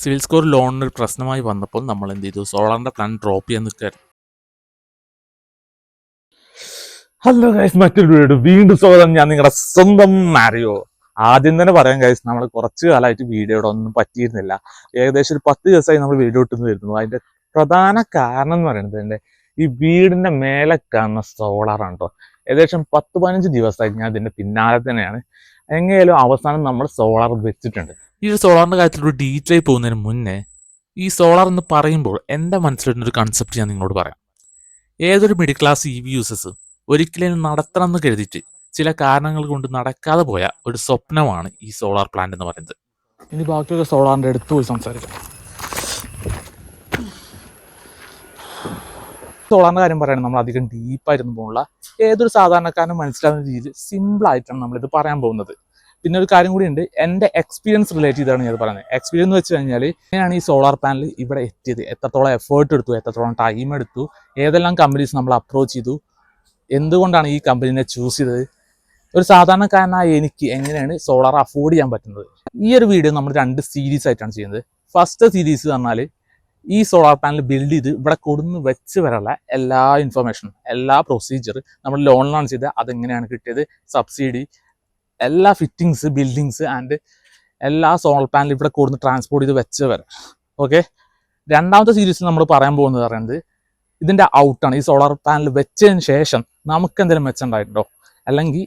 Civil score ലോണിന് ഒരു പ്രശ്നമായി വന്നപ്പോൾ നമ്മൾ എന്ത് ചെയ്തു, സോളാറിന്റെ പ്ലാൻ ഡ്രോപ്പ് ചെയ്യാൻ നിൽക്കുകയായിരുന്നു. ഹലോ ഗൈസ്, മറ്റൊരു വീഡിയോ വീണ്ടും സ്വാഗതം. ഞാൻ നിങ്ങളുടെ സ്വന്തം മാരിയോ. ആദ്യം തന്നെ പറയാം ഗൈസ്, നമ്മൾ കുറച്ച് കാലമായിട്ട് വീഡിയോയുടെ ഒന്നും പറ്റിയിരുന്നില്ല. ഏകദേശം ഒരു 10 ദിവസമായി നമ്മൾ വീഡിയോ ഇട്ടുന്നു വരുന്നു. അതിന്റെ പ്രധാന കാരണം എന്ന് പറയുന്നത് എൻ്റെ ഈ വീടിന്റെ മേലെ കാണുന്ന സോളാറാണ് കേട്ടോ. ഏകദേശം 10-15 ദിവസമായി ഞാൻ ഇതിന്റെ പിന്നാലെ തന്നെയാണ്. എങ്ങനെയാലും അവസാനം നമ്മൾ സോളാർ വെച്ചിട്ടുണ്ട്. ഈ ഒരു സോളാറിന്റെ കാര്യത്തിൽ ഒരു ഡീറ്റെയിൽ പോകുന്നതിന് മുന്നേ ഈ സോളാർ എന്ന് പറയുമ്പോൾ എൻ്റെ മനസ്സിലിരുന്നൊരു കൺസെപ്റ്റ് ഞാൻ നിങ്ങളോട് പറയാം. ഏതൊരു മിഡിൽ ക്ലാസ് EV യൂസേഴ്സ് ഒരിക്കലും നടത്തണം എന്ന് കരുതിയിട്ട് ചില കാരണങ്ങൾ കൊണ്ട് നടക്കാതെ പോയ ഒരു സ്വപ്നമാണ് ഈ സോളാർ പ്ലാന്റ് എന്ന് പറയുന്നത്. ഇനി ബാക്കിയൊക്കെ സോളാറിന്റെ അടുത്ത് പോയി സംസാരിക്കാം. സോളാറിന്റെ കാര്യം പറയുകയാണെങ്കിൽ നമ്മൾ അധികം ഡീപ്പായിരുന്നു പോകുന്നില്ല. ഏതൊരു സാധാരണക്കാരനും മനസ്സിലാവുന്ന രീതിയിൽ സിമ്പിളായിട്ടാണ് നമ്മളിത് പറയാൻ പോകുന്നത്. പിന്നെ ഒരു കാര്യം കൂടി ഉണ്ട്, എൻ്റെ എക്സ്പീരിയൻസ് റിലേറ്റ് ചെയ്താണ് ഞാൻ പറയുന്നത്. എക്സ്പീരിയൻസ് എന്ന് വെച്ച് കഴിഞ്ഞാൽ എങ്ങനെയാണ് ഈ സോളാർ പാനൽ ഇവിടെ എത്തിയത്, എത്രത്തോളം എഫേർട്ട് എടുത്തു, എത്രത്തോളം ടൈം എടുത്തു, ഏതെല്ലാം കമ്പനീസ് നമ്മൾ അപ്രോച്ച് ചെയ്തു, എന്തുകൊണ്ടാണ് ഈ കമ്പനീനെ ചൂസ് ചെയ്തത്, ഒരു സാധാരണക്കാരനായ എനിക്ക് എങ്ങനെയാണ് സോളാർ അഫോർഡ് ചെയ്യാൻ പറ്റുന്നത്. ഈ ഒരു വീഡിയോ നമ്മൾ 2 സീരീസ് ആയിട്ടാണ് ചെയ്യുന്നത്. ഫസ്റ്റ് സീരീസ് പറഞ്ഞാൽ ഈ സോളാർ പാനൽ ബിൽഡ് ചെയ്ത് ഇവിടെ കൊടുന്ന് വെച്ച് വരെയുള്ള എല്ലാ ഇൻഫർമേഷനും, എല്ലാ പ്രൊസീജിയർ, നമ്മൾ ലോണിലാണ് ചെയ്തത്, അതെങ്ങനെയാണ് കിട്ടിയത്, സബ്സിഡി, എല്ലാ ഫിറ്റിങ്സ്, ബിൽഡിങ്സ് ആൻഡ് എല്ലാ സോളാർ പാനൽ ഇവിടെ കൊടുന്ന് ട്രാൻസ്പോർട്ട് ചെയ്ത് വെച്ച് വരെ. ഓക്കെ, രണ്ടാമത്തെ സീരീസിൽ നമ്മൾ പറയാൻ പോകുന്നത് പറയുന്നത് ഇതിൻ്റെ ഔട്ടാണ്. ഈ സോളാർ പാനൽ വെച്ചതിന് ശേഷം നമുക്ക് എന്തെങ്കിലും മെച്ചമുണ്ടായിട്ടുണ്ടോ, അല്ലെങ്കിൽ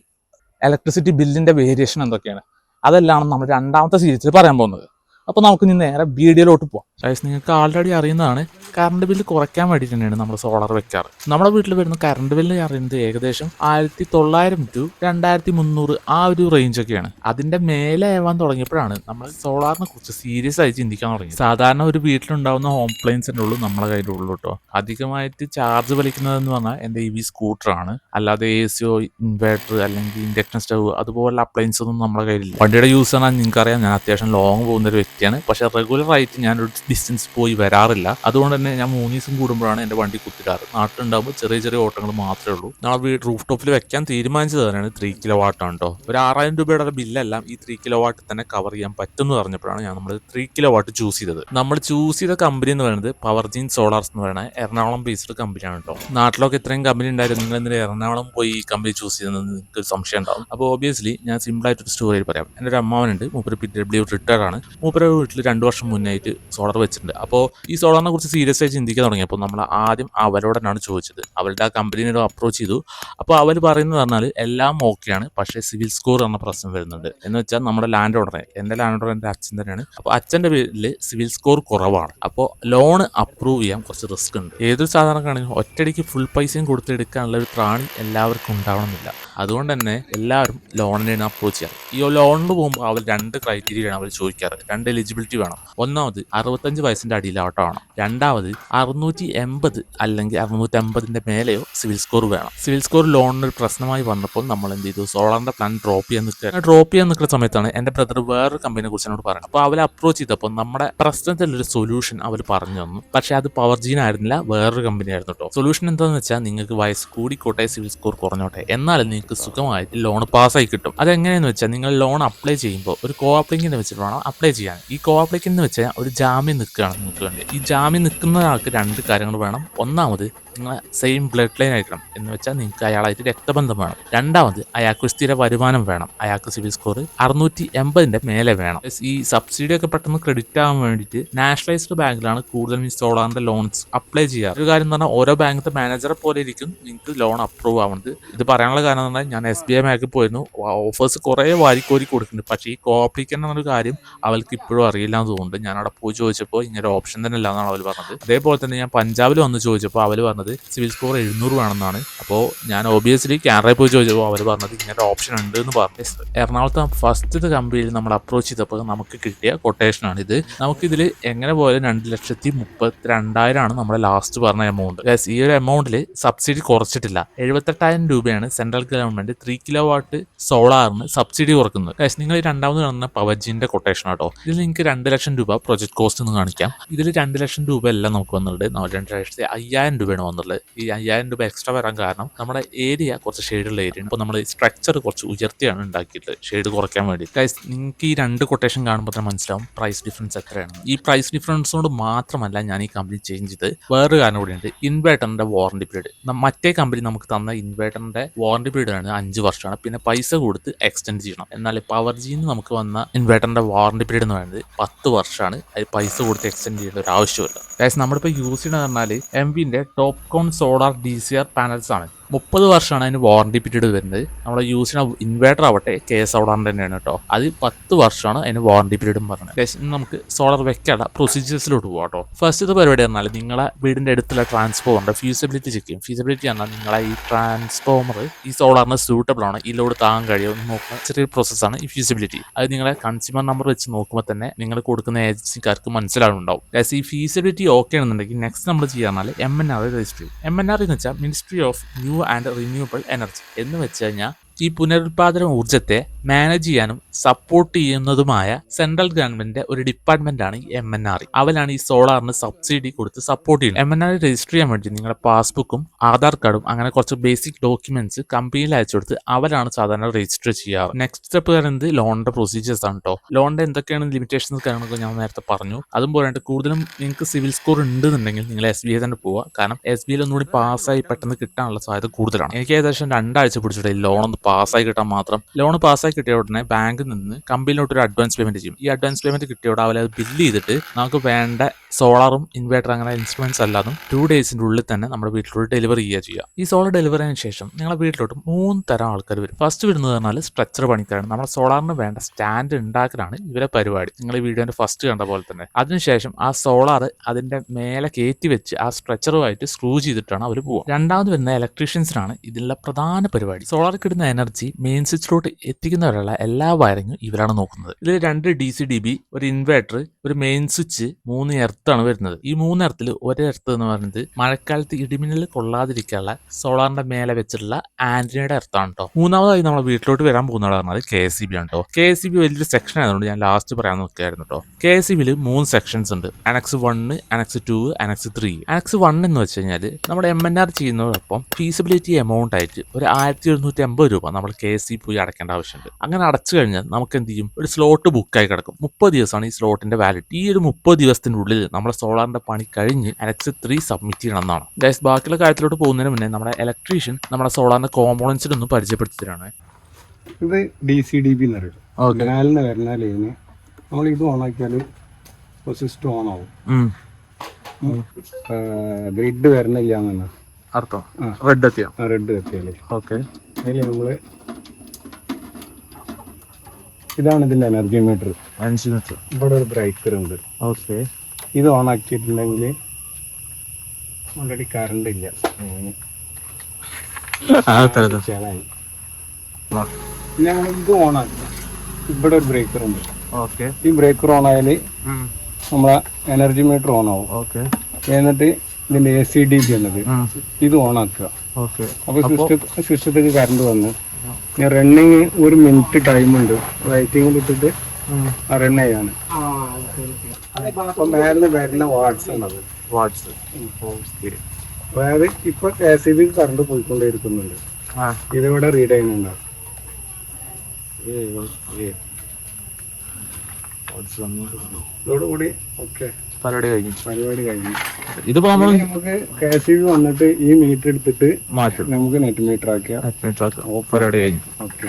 ഇലക്ട്രിസിറ്റി ബില്ലിൻ്റെ വേരിയേഷൻ എന്തൊക്കെയാണ്, അതെല്ലാം നമ്മൾ രണ്ടാമത്തെ സീരീസിൽ പറയാൻ പോകുന്നത്. അപ്പോൾ നമുക്ക് ഇനി നേരെ വീഡിയോയിലോട്ട് പോകാം. ഗൈസ്, നിങ്ങൾക്ക് ആൾറെഡി അറിയുന്നതാണ്, കറണ്ട് ബില്ല് കുറയ്ക്കാൻ വേണ്ടി തന്നെയാണ് നമ്മൾ സോളാർ വെക്കാറ്. നമ്മുടെ വീട്ടിൽ വരുന്ന കറണ്ട് ബില്ല് അറിയുന്നത് ഏകദേശം 1900 to 2300 ആ ഒരു റേഞ്ചൊക്കെയാണ്. അതിൻ്റെ മേലെ ആവാൻ തുടങ്ങിയപ്പോഴാണ് നമ്മൾ സോളാറിനെ കുറിച്ച് സീരിയസ് ആയി ചിന്തിക്കാൻ തുടങ്ങി. സാധാരണ ഒരു വീട്ടിലുണ്ടാവുന്ന ഹോം അപ്ലയൻസിൻ്റെ ഉള്ളൂ നമ്മളെ കയ്യിലുള്ളൂ കേട്ടോ. അധികമായിട്ട് ചാർജ് വലിക്കുന്നതെന്ന് പറഞ്ഞാൽ എൻ്റെ EV സ്കൂട്ടറാണ്, അല്ലാതെ ACO, ഇൻവേർട്ടർ അല്ലെങ്കിൽ ഇൻഡക്ഷൻ സ്റ്റവ് അതുപോലുള്ള അപ്ലയൻസ് ഒന്നും നമ്മുടെ കയ്യിലില്ല. വണ്ടിയുടെ യൂസ് പറഞ്ഞാൽ നിങ്ങൾക്കറിയാം, ഞാൻ അത്യാവശ്യം ലോങ് പോകുന്നൊരു വ്യക്തിയാണ്. പക്ഷേ റെഗുലർ ആയിട്ട് ഞാനൊരു ഡിസ്റ്റൻസ് പോയി വരാറില്ല. അതുകൊണ്ട് തന്നെ ഞാൻ 3 ദിവസം കൂടുമ്പോഴാണ് എൻ്റെ വണ്ടി കുത്തിടാറ്. നാട്ടിലുണ്ടാകുമ്പോൾ ചെറിയ ചെറിയ ഓട്ടങ്ങൾ മാത്രമേ ഉള്ളൂ. നമ്മൾ റൂഫ് ടോപ്പിൽ വെക്കാൻ തീരുമാനിച്ചത് തന്നെയാണ് 3 കിലോവാട്ട് ആണ് കേട്ടോ. ഒരു 6000 രൂപയുടെ ബില്ലെല്ലാം ഈ 3 കിലോവാട്ട് തന്നെ കവർ ചെയ്യാൻ പറ്റുമെന്ന് പറഞ്ഞപ്പോഴാണ് നമ്മൾ 3 കിലോവാട്ട് ചൂസ് ചെയ്തത്. നമ്മൾ ചൂസ് ചെയ്ത കമ്പനി എന്ന് പറയുന്നത് പവർജീൻ സോളാർസ് എന്ന് പറയുന്നത് എറണാകുളം ബേസ്ഡ് കമ്പനിയാണ് കേട്ടോ. നാട്ടിലൊക്കെ ഇത്രയും കമ്പനി ഉണ്ടായിരുന്നു, നിങ്ങൾ എന്തിനാ എറണാകുളം പോയി ഈ കമ്പനി ചൂസ് ചെയ്തതെന്ന് നിങ്ങൾക്ക് ഒരു സംശയം ഉണ്ടാവും. അപ്പോൾ ഒബിയസ്ലി ഞാൻ സിമ്പിളായിട്ടൊരു സ്റ്റോറി പറയാം. എൻ്റെ ഒരു അമ്മാവനുണ്ട്, മൂപ്പര് PW റിട്ടയർഡ് ആണ്. മൂപ്പര് വീട്ടിൽ 2 വർഷം മുന്നായിട്ട് സോളാർ വെച്ചിട്ടുണ്ട്. അപ്പോൾ ഈ സോളാറിനെ കുറിച്ച് സീരിയസ് ആയി ചിന്തിക്കാൻ തുടങ്ങിയപ്പോൾ നമ്മൾ ആദ്യം അവരോടാണ് ചോദിച്ചത്. അവരുടെ ആ കമ്പനീനെ അപ്രോച്ച് ചെയ്തു. അപ്പോൾ അവർ പറയുന്നത് പറഞ്ഞാൽ എല്ലാം ഓക്കെയാണ്, പക്ഷേ സിവിൽ സ്കോർ എന്ന പ്രശ്നം വരുന്നുണ്ട്. എന്ന് വെച്ചാൽ നമ്മുടെ ലാൻഡ് ഓർഡറെ, എൻ്റെ ലാൻഡ് ഓർഡർ എൻ്റെ അച്ഛൻ തന്നെയാണ്. അപ്പോൾ അച്ഛൻ്റെ പേരിൽ സിവിൽ സ്കോർ കുറവാണ്. അപ്പോൾ ലോൺ അപ്രൂവ് ചെയ്യാൻ കുറച്ച് റിസ്ക് ഉണ്ട്. ഏതൊരു സാധാരണക്കാണെങ്കിലും ഒറ്റയടിക്ക് ഫുൾ പൈസയും കൊടുത്തെടുക്കാനുള്ള ഒരു ത്രാണി എല്ലാവർക്കും ഉണ്ടാവണമെന്നില്ല. അതുകൊണ്ട് തന്നെ എല്ലാവരും ലോണിനെയാണ് അപ്രോച്ച് ചെയ്യാറ്. ഈ ലോണിന് പോകുമ്പോൾ അവർ 2 ക്രൈറ്റീരിയയാണ് അവർ ചോദിക്കാറ്. 2 എലിജിബിലിറ്റി വേണം. ഒന്നാമത് 65 വയസ്സിൻ്റെ അടിയിലാവട്ടോ വേണം. രണ്ടാമത് 680 അല്ലെങ്കിൽ 650ന്റെ മേലെയോ സിവിൽ സ്കോർ വേണം. സിവിൽ സ്കോർ ലോണിന് ഒരു പ്രശ്നമായി വന്നപ്പോൾ നമ്മൾ എന്ത് ചെയ്തു, സോളാറിന്റെ പ്ലാൻ ഡ്രോപ്പ് ചെയ്യാൻ നിൽക്കുന്ന സമയത്താണ് എൻ്റെ ബ്രദർ വേറൊരു കമ്പനിയെ കുറിച്ച് എന്നോട് പറയുന്നത്. അപ്പോൾ അവരെ അപ്രോച്ച് ചെയ്തപ്പോൾ നമ്മുടെ പ്രശ്നത്തിലൊരു സൊല്യൂഷൻ അവർ പറഞ്ഞു തന്നു. പക്ഷേ അത് പവർജീൻ ആയിരുന്നില്ല, വേറൊരു കമ്പനി ആയിരുന്നു കേട്ടോ. സൊല്യൂഷൻ എന്താണെന്ന് വെച്ചാൽ നിങ്ങൾക്ക് വയസ്സ് കൂടിക്കോട്ടെ, സിവിൽ സ്കോർ കുറഞ്ഞോട്ടെ, എന്നാലും നിങ്ങൾക്ക് സുഖമായിട്ട് ലോൺ പാസ്സായി കിട്ടും. അതെങ്ങനെയെന്ന് വെച്ചാൽ നിങ്ങൾ ലോൺ അപ്ലൈ ചെയ്യുമ്പോൾ ഒരു കോ അപ്ലിക്കിനെ വെച്ചിട്ട് വേണം അപ്ലൈ ചെയ്യാൻ. ഈ കോ അപ്ലിക്കിന് വെച്ചാൽ ഒരു ജാമ്യം നിൽക്കുകയാണ് നിങ്ങൾക്ക് വേണ്ടി. ഈ ജാമ്യം നിൽക്കുന്ന ആൾക്ക് 2 കാര്യങ്ങൾ വേണം. ഒന്നാമത് നിങ്ങളെ സെയിം ബ്ലഡ് ലൈൻ ആയിരിക്കണം, എന്ന് വെച്ചാൽ നിങ്ങൾക്ക് അയാളായിട്ട് രക്തബന്ധം വേണം. രണ്ടാമത് അയാൾക്ക് സ്ഥിര വരുമാനം വേണം. അയാൾക്ക് സിവിൽ സ്കോർ 680ന്റെ മേലെ വേണം. ഈ സബ്സിഡി ഒക്കെ പെട്ടെന്ന് ക്രെഡിറ്റ് ആവാൻ വേണ്ടിയിട്ട് നാഷണലൈസ്ഡ് ബാങ്കിലാണ് കൂടുതലും ഈ സോളാറിന്റെ ലോൺസ് അപ്ലൈ ചെയ്യാറ്. ഒരു കാര്യം എന്ന് പറഞ്ഞാൽ ഓരോ ബാങ്കിന്റെ മാനേജറെ പോലെ ഇരിക്കും നിങ്ങൾക്ക് ലോൺ അപ്രൂവ് ആവുന്നത്. ഇത് പറയാനുള്ള കാരണം എന്ന് പറഞ്ഞാൽ ഞാൻ SBI ബാങ്കിൽ പോയിരുന്നു, ഓഫേഴ്സ് കുറേ വാരിക്കോരി കൊടുക്കുന്നുണ്ട്. പക്ഷേ ഈ കോപ്ലിക്കൻ എന്നൊരു കാര്യം അവർക്ക് ഇപ്പോഴും അറിയില്ല എന്ന് തോന്നുന്നുണ്ട്. ഞാൻ അവിടെ പോയി ചോദിച്ചപ്പോൾ ഇങ്ങനെ ഓപ്ഷൻ തന്നെ ഇല്ല എന്നാണ് അവർ പറഞ്ഞത്. അതേപോലെ തന്നെ ഞാൻ പഞ്ചാബിൽ വന്ന് ചോദിച്ചപ്പോൾ അവർ പറഞ്ഞത് സിവിൽ സ്കോർ 700 വേണമെന്നാണ്. അപ്പോൾ ഞാൻ ഒബിയസ്ലി കാനറയിൽ പോയി ചോദിച്ചപ്പോൾ അവർ പറഞ്ഞത് ഇങ്ങനെ ഓപ്ഷൻ ഉണ്ട് എന്ന് പറഞ്ഞു. എറണാകുളത്തെ ഫസ്റ്റത്തെ കമ്പനിയിൽ നമ്മൾ അപ്രോച്ച് ചെയ്തപ്പോൾ നമുക്ക് കിട്ടിയ കൊട്ടേഷനാണ് ഇത്. നമുക്കിതിൽ എങ്ങനെ പോയാലും 2,32,000 നമ്മുടെ ലാസ്റ്റ് പറഞ്ഞ എമൗണ്ട്. ഈ ഒരു എമൗണ്ടിൽ സബ്സിഡി കുറച്ചിട്ടില്ല. 78,000 രൂപയാണ് സെൻട്രൽ ഗവൺമെന്റ് 3 കിലോവാട്ട് സോളാറിന് സബ്സിഡി കുറക്കുന്നത്. നിങ്ങൾ ഈ രണ്ടാമത് കാണുന്ന പവർജീന്റെ കൊട്ടേഷൻ ആട്ടോ. ഇതിൽ നിങ്ങൾക്ക് 2 ലക്ഷം രൂപ പ്രൊജക്ട് കോസ്റ്റ് എന്ന് കാണിക്കാം. ഇതിൽ 2 ലക്ഷം രൂപ എല്ലാം നമുക്ക് വന്നിട്ടുണ്ട്. 2,05,000 രൂപയാണ് വന്നത്. ആവുന്നുള്ളത്. ഈ 5000 രൂപ എക്സ്ട്രാ വരാൻ കാരണം നമ്മുടെ ഏരിയ കുറച്ച് ഷെയ്ഡുള്ള ഏരിയ. അപ്പോൾ നമ്മൾ സ്ട്രക്ചർ കുറച്ച് ഉയർത്തിയാണ് ഉണ്ടാക്കിയിട്ടുള്ളത് ഷെയ്ഡ് കുറയ്ക്കാൻ വേണ്ടി. ഗൈസ് നിങ്ങൾക്ക് ഈ 2 കൊട്ടേഷൻ കാണുമ്പോൾ തന്നെ മനസ്സിലാവും പ്രൈസ് ഡിഫറൻസ് എത്രയാണ്. ഈ പ്രൈസ് ഡിഫറൻസോട് മാത്രമല്ല ഞാൻ ഈ കമ്പനി ചേഞ്ച് ചെയ്ത് വേറൊരു കാരണം കൂടിയുണ്ട്. ഇൻവേർട്ടറിന്റെ വാറണ്ടി പീരീഡ്. മറ്റേ കമ്പനി നമുക്ക് തന്ന ഇൻവേർട്ടറിന്റെ വാറണ്ടി പീരീഡ് ആണ് 5 വർഷമാണ്. പിന്നെ പൈസ കൊടുത്ത് എക്സ്റ്റെൻഡ് ചെയ്യണം. എന്നാൽ പവർജിന്ന് നമുക്ക് വന്ന ഇൻവേർട്ടറിന്റെ വാറണ്ടി പീരീഡ് എന്ന് പറയുന്നത് 10 വർഷമാണ്. അത് പൈസ കൊടുത്ത് എക്സ്റ്റെൻഡ് ചെയ്യേണ്ട ഒരു ആവശ്യമില്ല. ഗൈസ് നമ്മളിപ്പോൾ യൂസ് ചെയ്യുന്നത് പറഞ്ഞാൽ എംവിന്റെ ടോപ്കോൺ സോളാർ DCR പാനൽസ് ആണ്. 30 വർഷമാണ് അതിന് വാറണ്ടി പീരീഡ് വരുന്നത്. നമ്മൾ യൂസ് ചെയ്യുന്ന ഇൻവേർട്ടർ ആവട്ടെ സോളാറിന്റെ തന്നെയാണ് കേട്ടോ. അത് 10 വർഷമാണ് അതിന് വാറണ്ടി പീരീഡും പറഞ്ഞത്. നമുക്ക് സോളാർ വെക്കാനുള്ള പ്രൊസീജിയേഴ്സിലോട്ട് പോകാം കേട്ടോ. ഫസ്റ്റത്തെ പരിപാടി പറഞ്ഞാൽ നിങ്ങളെ വീടിന്റെ അടുത്തുള്ള ട്രാൻസ്ഫോമറിന്റെ ഫ്യൂസിബിലിറ്റി ചെക്ക് ചെയ്യും. ഫ്യൂസിബിലിറ്റി പറഞ്ഞാൽ നിങ്ങളെ ഈ ട്രാൻസ്ഫോമർ ഈ സോളാറിന് സൂട്ടബിൾ ആണ്, ഈ ലോഡ് താങ്ങാൻ കഴിയുമെന്ന് നോക്കുന്ന ചെറിയൊരു പ്രോസസ്സാണ് ഈ ഫ്യൂസിബിലിറ്റി. അത് നിങ്ങളെ കൺസ്യൂമർ നമ്പർ വെച്ച് നോക്കുമ്പോൾ തന്നെ നിങ്ങൾ കൊടുക്കുന്ന ഏജൻസിക്കാർക്ക് മനസ്സിലാവുന്നുണ്ടാവും. ഈ ഫീസിബിലിറ്റി ഓക്കെ ആണെന്നുണ്ടെങ്കിൽ നെക്സ്റ്റ് നമ്മൾ ചെയ്യാന്നാൽ MNR രജിസ്റ്റർ ചെയ്യും. MNR എന്ന് വെച്ചാൽ ministry of new and renewable energy എന്ന് വെച്ച് കഴിഞ്ഞാൽ ഈ പുനരുൽപാദന ഊർജ്ജത്തെ മാനേജ് ചെയ്യാനും സപ്പോർട്ട് ചെയ്യുന്നതുമായ സെൻട്രൽ ഗവൺമെന്റിന്റെ ഒരു ഡിപ്പാർട്ട്മെന്റ് ആണ് ഈ MNR. അവരാണ് ഈ സോളാറിന് സബ്സിഡി കൊടുത്ത് സപ്പോർട്ട് ചെയ്യുന്നത്. MNR രജിസ്റ്റർ ചെയ്യാൻ വേണ്ടി നിങ്ങളുടെ പാസ്ബുക്കും ആധാർ കാർഡും അങ്ങനെ കുറച്ച് ബേസിക് ഡോക്യുമെന്റ്സ് കമ്പനിയിൽ അയച്ചു കൊടുത്ത് അവരാണ് സാധാരണ രജിസ്റ്റർ ചെയ്യാറ്. നെക്സ്റ്റ് സ്റ്റെപ്പ് പറയുന്നത് ലോണിന്റെ പ്രൊസീജിയേഴ്സ് ആണ് കേട്ടോ. ലോണിന്റെ എന്തൊക്കെയാണ് ലിമിറ്റേഷൻസ് കാര്യങ്ങളൊക്കെ ഞാൻ നേരത്തെ പറഞ്ഞു. അതും പോരാണ്ട് കൂടുതലും നിങ്ങൾക്ക് സിവിൽ സ്കോർ ഉണ്ടെന്നുണ്ടെങ്കിൽ നിങ്ങൾ SBI തന്നെ പോവുക. കാരണം SBI ഒന്നുകൂടി പാസ്സായി പെട്ടെന്ന് കിട്ടാനുള്ള സാധ്യത കൂടുതലാണ്. എനിക്ക് ഏകദേശം 2 ആഴ്ച പിടിച്ചിട്ട് ലോൺ പാസ്സായി കിട്ടാൻ മാത്രം. ലോൺ പാസ്സായി കിട്ടിയ ഉടനെ ബാങ്കിൽ നിന്ന് കമ്പനിയിലോട്ട് ഒരു അഡ്വാൻസ് പേയ്മെന്റ് ചെയ്യും. ഈ അഡ്വാൻസ് പേയ്മെന്റ് കിട്ടിയോടെ അവരെ അത് ബില്ല് ചെയ്തിട്ട് നമുക്ക് വേണ്ട സോളാറും ഇൻവേർട്ടർ അങ്ങനെ ഇൻസ്ട്രുമെന്റ്സ് അല്ലാതും 2 ഡേയ്സിന്റെ ഉള്ളിൽ തന്നെ നമ്മുടെ വീട്ടിലോട്ട് ഡെലിവറി ചെയ്യുക. ഈ സോളാർ ഡെലിവറിന് ശേഷം നിങ്ങളുടെ വീട്ടിലോട്ട് 3 തരം ആൾക്കാർ വരും. ഫസ്റ്റ് വരുന്നത് പറഞ്ഞാൽ സ്ട്രക്ചർ പണിക്കാരാണ്. നമ്മുടെ സോളാറിന് വേണ്ട സ്റ്റാൻഡ് ഉണ്ടാക്കലാണ് ഇവരെ പരിപാടി. നിങ്ങൾ ഈ വീഡിയോന്റെ ഫസ്റ്റ് കണ്ട പോലെ തന്നെ. അതിനുശേഷം ആ സോളാർ അതിന്റെ മേലെ കയറ്റി വെച്ച് ആ സ്ട്രക്ചറുമായിട്ട് സ്ക്രൂ ചെയ്തിട്ടാണ് അവർ പോവുക. രണ്ടാമത് വരുന്ന ഇലക്ട്രീഷ്യൻസിനാണ് ഇതിലുള്ള പ്രധാന പരിപാടി. സോളാർ കിട്ടുന്ന എനർജി മെയിൻ സ്വിച്ചിലോട്ട് എത്തിക്കുന്നവരുള്ള എല്ലാ വയറിങ്ങും ഇവരാണ് നോക്കുന്നത്. ഇതിൽ 2 DC-DB, ഒരു ഇൻവേർട്ടർ, ഒരു മെയിൻ സ്വിച്ച്, 3 എർത്താണ് വരുന്നത്. ഈ 3 എർത്തിൽ ഒരു എർത്ത് എന്ന് പറയുന്നത് മഴക്കാലത്ത് ഇടിമിന്നൽ കൊള്ളാതിരിക്കാനുള്ള സോളാറിന്റെ മേലെ വെച്ചിട്ടുള്ള ആന്റിനയുടെ എർത്താണ് കേട്ടോ. മൂന്നാമതായി നമ്മൾ വീട്ടിലോട്ട് വരാൻ പോകുന്നത് പറഞ്ഞാൽ KSEB ആണ് കേട്ടോ. KSEB വലിയൊരു സെക്ഷൻ ആയതുകൊണ്ട് ഞാൻ ലാസ്റ്റ് പറയാൻ നോക്കിയായിരുന്നു കേട്ടോ. KSEBിൽ 3 സെക്ഷൻസ് ഉണ്ട്. Annex 1, Annex 2, Annex 3. Annex 1 എന്ന് വെച്ച് കഴിഞ്ഞാൽ നമ്മുടെ MNR ചെയ്യുന്നതോടൊപ്പം ഫീസിബിലിറ്റി എമൗണ്ട് ആയിട്ട് ഒരു 1750 രൂപ നമ്മൾ KSEB പോയി അടയ്ക്കേണ്ട ആവശ്യമുണ്ട്. അങ്ങനെ അടച്ചു കഴിഞ്ഞാൽ നമുക്ക് എന്ത് ചെയ്യും, ഒരു സ്ലോട്ട് ബുക്കായി കിടക്കും. 30 ദിവസമാണ് ഈ സ്ലോട്ടിന്റെ വാലിഡിറ്റി. ഈ ഒരു 30 ദിവസത്തിനുള്ളിൽ നമ്മുടെ സോളാറിന്റെ പണി കഴിഞ്ഞ് Annex 3 സബ്മിറ്റ് ചെയ്യണം എന്നാണ്. ഗൈസ് ബാക്കിയുള്ള കാര്യത്തിലോട്ട് പോകുന്നതിന് മുന്നേ നമ്മുടെ ഇലക്ട്രീഷ്യൻ നമ്മുടെ സോളാറിന്റെ കോമ്പോണൻസിലൊന്നും പരിചയപ്പെടുത്തി തരാണ്. ഇത് DC-DB എന്ന് പറയും. വരുന്ന ലൈന് നമ്മൾ ഇത് ഓണാക്കിയാൽ സിസ്റ്റം ഓൺ ആവും. ഗ്രിഡ് വരണില്ല എന്നാണ് അർത്ഥം. റെഡ് എത്തിയാലേ ഓക്കെ. അതിൽ നമ്മള് ഇതാണ് ഇതിന്റെ എനർജി മീറ്റർ. ഇവിടെ ഒരു ബ്രേക്കർ ഉണ്ട്. ഓക്കെ. ഇത് ഓൺ ആക്കിയിട്ടുണ്ടെങ്കിൽ ഓൾറെഡി കറണ്ട് ഇല്ല. പിന്നെ നമ്മൾ ഇത് ഓൺ ആക്കി ഇവിടെ ഒരു ബ്രേക്കർ ഉണ്ട്. ഓക്കെ. ഈ ബ്രേക്കർ ഓൺ ആയാൽ നമ്മളെ എനർജി മീറ്റർ ഓൺ ആവും. ഓക്കെ. എന്നിട്ട് ഇതിന്റെ AC-DB എന്നത് ഇത് ഓൺ ആക്കുക. ഓക്കെ. അപ്പൊ സിസ്റ്റത്തേക്ക് കറണ്ട് വന്നു. റണ്ണിങ് 1 മിനിറ്റ് ടൈമുണ്ട്. റൈറ്റിംഗിൽ ഇട്ടിട്ട് റൺ ചെയ്യാണ്. അപ്പൊ മേലെ വരുന്ന വാട്ട്സ് ആണത്. അതായത് ഇപ്പൊ KSEB കറണ്ട് പോയിക്കൊണ്ടേയിരിക്കുന്നുണ്ട്. ഇതിവിടെ റീഡ് ചെയ്യുന്നുണ്ടാവും. ഇതോടുകൂടി ഓക്കെ പരിപാടി കഴിഞ്ഞു. ഇതിപ്പോ നമുക്ക് KSEB വന്നിട്ട് ഈ മീറ്റർ എടുത്തിട്ട് മാറ്റും. നമുക്ക് നെറ്റ് മീറ്റർ ആക്കിയാൽ പരിപാടി കഴിഞ്ഞു. ഓക്കെ.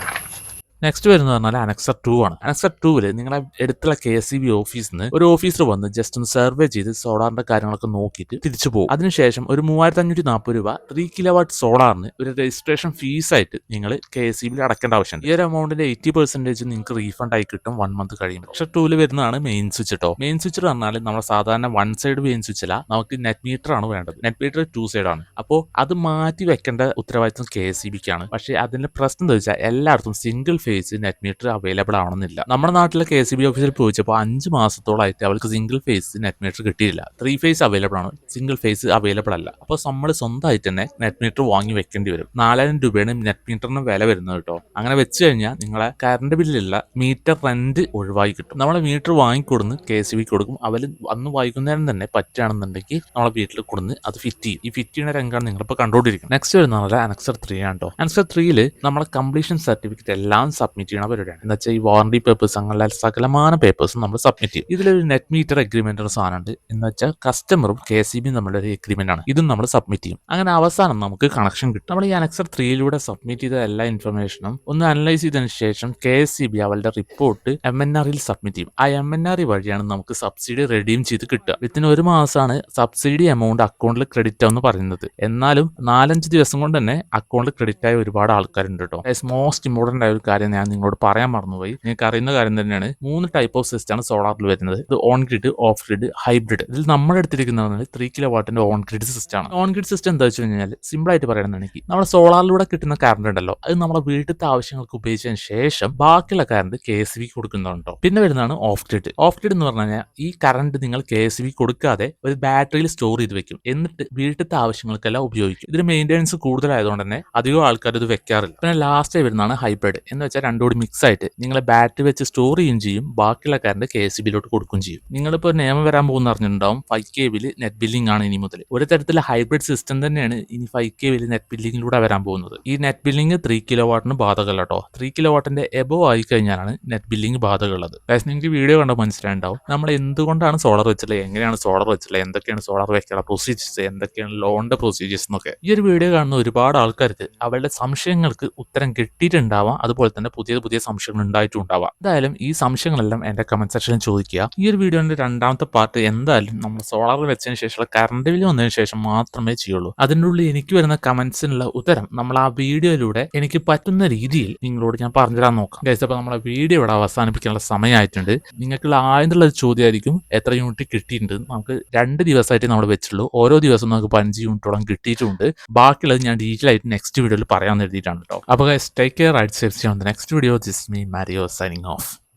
നെക്സ്റ്റ് വരുന്നത് പറഞ്ഞാൽ Annex 2 ആണ്. Annex 2 നിങ്ങളെ അടുത്തുള്ള KSEB ഓഫീസിൽ നിന്ന് ഒരു ഓഫീസർ വന്ന് ജസ്റ്റ് ഒന്ന് സർവേ ചെയ്ത് സോളാറിന്റെ കാര്യങ്ങളൊക്കെ നോക്കിയിട്ട് തിരിച്ചു പോകും. അതിനുശേഷം ഒരു 3540 രൂപ 3 കിലോവാട്ട് സോളാറിന് ഒരു രജിസ്ട്രേഷൻ ഫീസ് ആയിട്ട് നിങ്ങൾ KSEB അടക്കേണ്ട ആവശ്യമുണ്ട്. ഈ ഒരു എമൗണ്ടിന്റെ 80% നിങ്ങൾക്ക് റീഫണ്ട് ആയി കിട്ടും 1 മന്ത് കഴിയുമ്പോൾ. Annex 2 വരുന്നതാണ് മെയിൻ സ്വിച്ച് കേട്ടോ. മെയിൻ സ്വിച്ച് പറഞ്ഞാൽ നമ്മുടെ സാധാരണ 1 സൈഡ് മെയിൻ സ്വിച്ച് അല്ല, നമുക്ക് നെറ്റ് മീറ്റർ ആണ് വേണ്ടത്. നെറ്റ് മീറ്റർ 2 സൈഡ് ആണ്. അപ്പോൾ അത് മാറ്റി വെക്കേണ്ട ഉത്തരവാദിത്വം KSEBക്കാണ്. പക്ഷേ അതിന്റെ പ്രശ്നം എന്താ വെച്ചാൽ എല്ലായിടത്തും single phase phase net meter available ആണെന്നില്ല. നമ്മുടെ നാട്ടിലെ KCB ഓഫീസിൽ ചോദിച്ചപ്പോൾ 5 മാസത്തോളമായിട്ട് അവർക്ക് സിംഗിൾ ഫേസ് നെറ്റ് മീറ്റർ കിട്ടിയില്ല. 3 ഫേസ് അവൈലബിൾ ആണ്, സിംഗിൾ ഫേസ് അവൈലബിൾ അല്ല. അപ്പോൾ നമ്മൾ സ്വന്തമായിട്ട് തന്നെ നെറ്റ് മീറ്റർ വാങ്ങി വെക്കേണ്ടി വരും. 4000 രൂപയാണ് നെറ്റ് മീറ്ററിന് വില വരുന്നത് കേട്ടോ. അങ്ങനെ വെച്ച് കഴിഞ്ഞാൽ നിങ്ങളെ കറണ്ട് ബില്ലിലുള്ള മീറ്റർ റെന്റ് ഒഴിവായി കിട്ടും. നമ്മളെ മീറ്റർ വാങ്ങിക്കൊടുന്ന് KCB കൊടുക്കും. അവർ അന്ന് വൈകുന്നേരം തന്നെ പറ്റുകയാണെന്നുണ്ടെങ്കിൽ നമ്മളെ വീട്ടിൽ കൊടുന്ന് അത് ഫിറ്റ് ചെയ്യും. ഈ ഫിറ്റ് ചെയ്യുന്ന രംഗമാണ് നിങ്ങളിപ്പോൾ കണ്ടുകൊണ്ടിരിക്കുന്നത്. നെക്സ്റ്റ് വരുന്നത് അനക്സർ 3 ആണ് കേട്ടോ. അനക്സർ 3 നമ്മളെ കംപ്ലീഷൻ സർട്ടിഫിക്കറ്റ് എല്ലാം സബ്മിറ്റ് ചെയ്യണ പരിപാടിയാണ്. എന്താ വെച്ചാൽ ഈ വാറണ്ടി പേപ്പേഴ്സ് അങ്ങനെ സകലമാന പേപ്പേഴ്സും നമ്മൾ സബ്മിറ്റ് ചെയ്യും. ഇതിലൊരു നെറ്റ് മീറ്റർ എഗ്രിമെന്റ് ഒരു സാധനമുണ്ട്. എന്ന് വെച്ചാൽ കസ്റ്റമറും KCB തമ്മിലുള്ള ഒരു എഗ്രിമെന്റ് ആണ്. ഇതും നമ്മൾ സബ്മിറ്റ് ചെയ്യും. അങ്ങനെ അവസാനം നമുക്ക് കണക്ഷൻ കിട്ടും. നമ്മൾ ഈ അനക്സർ 3 സബ്മിറ്റ് ചെയ്ത എല്ലാ ഇൻഫർമേഷനും ഒന്ന് അനലൈസ് ചെയ്തതിനു ശേഷം KCB അവരുടെ റിപ്പോർട്ട് MNRയിൽ സബ്മിറ്റ് ചെയ്യും. ആ MNR വഴിയാണ് നമുക്ക് സബ്സിഡി റെഡീം ചെയ്ത് കിട്ടുക. വിത്തിൻ 1 മാസമാണ് സബ്സിഡി എമൗണ്ട് അക്കൗണ്ടിൽ ക്രെഡിറ്റ് ആവെന്ന് പറയുന്നത്. എന്നാലും 4-5 ദിവസം കൊണ്ട് തന്നെ അക്കൗണ്ടിൽ ക്രെഡിറ്റ് ആയ ഒരുപാട് ആൾക്കാരുണ്ട് കേട്ടോ. മോസ്റ്റ് ഇമ്പോർട്ടന്റ് ആയ ഒരു കാര്യം ഞാൻ നിങ്ങളോട് പറയാൻ മറന്നുപോയി. നിങ്ങൾക്ക് അറിയുന്ന കാര്യം തന്നെയാണ്. 3 ടൈപ്പ് ഓഫ് സിസ്റ്റം ആണ് സോളാറിൽ വരുന്നത്. ഇത് on grid, off grid, hybrid. ഇതിൽ നമ്മൾ എടുത്തിരിക്കുന്നത് 3 കിലോവാട്ടിന്റെ ഓൺ ഗ്രിഡ് സിസ്റ്റം ആണ്. ഓൺ ഗ്രിഡ് സിസ്റ്റം എന്താ വെച്ച് കഴിഞ്ഞാൽ സിമ്പിൾ ആയിട്ട് പറയുകയാണെങ്കിൽ നമ്മുടെ സോളാറിലൂടെ കിട്ടുന്ന കറണ്ട് ഉണ്ടല്ലോ, അത് നമ്മുടെ വീട്ടിലത്തെ ആവശ്യങ്ങൾക്ക് ഉപയോഗിച്ചതിന് ശേഷം ബാക്കിയുള്ള കറണ്ട് KCB കൊടുക്കുന്നുണ്ടോ. പിന്നെ വരുന്നതാണ് ഓഫ് ഗ്രിഡ്. ഓഫ് ഗ്രിഡ് എന്ന് പറഞ്ഞു കഴിഞ്ഞാൽ ഈ കറണ്ട് നിങ്ങൾ KCB കൊടുക്കാതെ ഒരു ബാറ്ററിയിൽ സ്റ്റോർ ചെയ്ത് വെക്കും. എന്നിട്ട് വീട്ടിലത്തെ ആവശ്യങ്ങൾക്കെല്ലാം ഉപയോഗിക്കും. ഇതിന് മെയിൻ്റെനൻസ് കൂടുതലായതുകൊണ്ട് തന്നെ അധികം ആൾക്കാർ ഇത് വെക്കാറില്ല. പിന്നെ ലാസ്റ്റ് വരുന്നതാണ് ഹൈബ്രിഡ്. എന്ന് വെച്ചാൽ രണ്ടുകൂടി മിക്സ് ആയിട്ട് നിങ്ങൾ ബാറ്ററി വെച്ച് സ്റ്റോർ ചെയ്യുകയും ചെയ്യും, ബാക്കിയുള്ള കറണ്ട് KCBയിലോട്ട് കൊടുക്കുകയും ചെയ്യും. നിങ്ങളിപ്പോൾ നിയമം വരാൻ പോകുന്ന അറിഞ്ഞിട്ടുണ്ടാവും 5 kb നെറ്റ് ബില്ലിംഗ് ആണ് ഇനി മുതൽ. ഒരു തരത്തിലെ ഹൈബ്രിഡ് സിസ്റ്റം തന്നെയാണ് ഇനി 5 kb നെറ്റ് ബില്ലിംഗിലൂടെ വരാൻ പോകുന്നത്. ഈ നെറ്റ് ബില്ലിംഗ് 3 കിലോവാട്ടിന് ബാധകമല്ല കേട്ടോ. 3 കിലോവാട്ടിന്റെ എബോ ആയി കഴിഞ്ഞാലാണ് നെറ്റ് ബില്ലിംഗ് ബാധകമുള്ളത്. നിങ്ങൾക്ക് വീഡിയോ കണ്ടാൽ മനസ്സിലായിട്ടുണ്ടാവും നമ്മൾ എന്തുകൊണ്ടാണ് സോളാർ വെച്ചുള്ളത്, എങ്ങനെയാണ് സോളാർ വെച്ചുള്ളത്, എന്തൊക്കെയാണ് സോളാർ വെക്കാനുള്ള പ്രൊസീജിയേഴ്സ്, എന്തൊക്കെയാണ് ലോണിന്റെ പ്രൊസീജിയേഴ്സ് എന്നൊക്കെ. ഈ ഒരു വീഡിയോ കാണുന്ന ഒരുപാട് ആൾക്കാർക്ക് അവരുടെ സംശയങ്ങൾക്ക് ഉത്തരം കിട്ടിയിട്ടുണ്ടാവാം. അതുപോലെ തന്നെ പുതിയ പുതിയ സംശയങ്ങൾ ഉണ്ടായിട്ടുണ്ടാവാം. എന്തായാലും ഈ സംശയങ്ങളെല്ലാം എന്റെ കമന്റ് സെക്ഷനിൽ ചോദിക്കുക. ഈ ഒരു വീഡിയോന്റെ രണ്ടാമത്തെ പാർട്ട് എന്തായാലും നമ്മൾ സോളാറിൽ വെച്ചതിന് ശേഷമുള്ള കറണ്ട് ബില്ല് വന്നതിന് ശേഷം മാത്രമേ ചെയ്യുള്ളൂ. അതിൻ്റെ ഉള്ളിൽ എനിക്ക് വരുന്ന കമന്റ്സിനുള്ള ഉത്തരം നമ്മൾ ആ വീഡിയോയിലൂടെ എനിക്ക് പറ്റുന്ന രീതിയിൽ നിങ്ങളോട് ഞാൻ പറഞ്ഞുതരാൻ നോക്കാം. അപ്പോൾ നമ്മളെ വീഡിയോ ഇവിടെ അവസാനിപ്പിക്കാനുള്ള സമയമായിട്ടുണ്ട്. നിങ്ങൾക്കുള്ള ആയതുള്ള ചോദ്യമായിരിക്കും എത്ര യൂണിറ്റ് കിട്ടിയിട്ടുണ്ട്. നമുക്ക് 2 ദിവസമായിട്ട് നമ്മൾ വെച്ചുള്ളൂ. ഓരോ ദിവസവും നമുക്ക് 5 യൂണിറ്റോളം കിട്ടിയിട്ടുണ്ട്. ബാക്കിയുള്ളത് ഞാൻ ഡീറ്റെയിൽ ആയിട്ട് നെക്സ്റ്റ് വീഡിയോയിൽ പറയാൻ എഴുതിയിട്ടാണ് കേട്ടോ. അപ്പോൾ take care, right safe. Next video, this me Mario signing of.